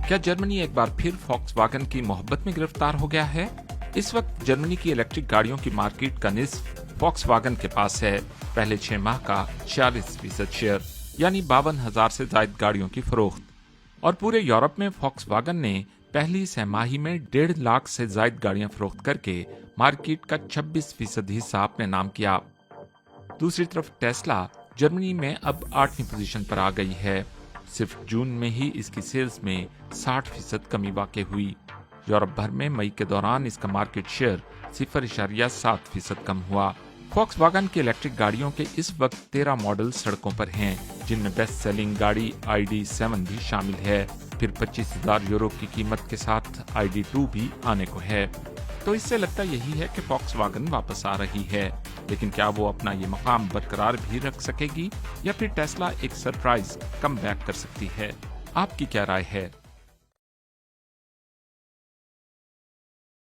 क्या जर्मनी एक बार फिर फॉक्सवैगन की मोहब्बत में गिरफ्तार हो गया है? इस वक्त जर्मनी की इलेक्ट्रिक गाड़ियों की मार्केट का निस्फ फॉक्सवैगन के पास है। पहले 6 माह का 46% शेयर, यानी 52,000 से ज्यादा गाड़ियों की फरोख्त। और पूरे यूरोप में फॉक्सवैगन ने पहली छमाही में 1.5 लाख से ज्यादा गाड़ियां फरोख्त करके मार्केट का 26% हिस्सा अपने नाम किया। दूसरी तरफ टेस्ला जर्मनी में अब 8वीं पोजीशन पर आ गई है। सिर्फ जून में ही इसकी सेल्स में 60% कमी वाक़ई हुई। यूरोप भर में मई के दौरान इसका मार्केट शेयर 0.7% कम हुआ। फॉक्सवैगन की इलेक्ट्रिक गाड़ियों के इस वक्त 13 मॉडल सड़कों पर हैं, जिनमें बेस्ट सेलिंग गाड़ी ID.7 भी शामिल है। फिर 25,000 यूरो की कीमत के साथ ID.2 भी आने को है। तो इससे लगता यही है कि फॉक्सवैगन वापस आ रही है, लेकिन क्या वो अपना ये मकाम बरकरार भी रख सकेगी या फिर टेस्ला एक सरप्राइज कम बैक कर सकती है? आपकी क्या राय है?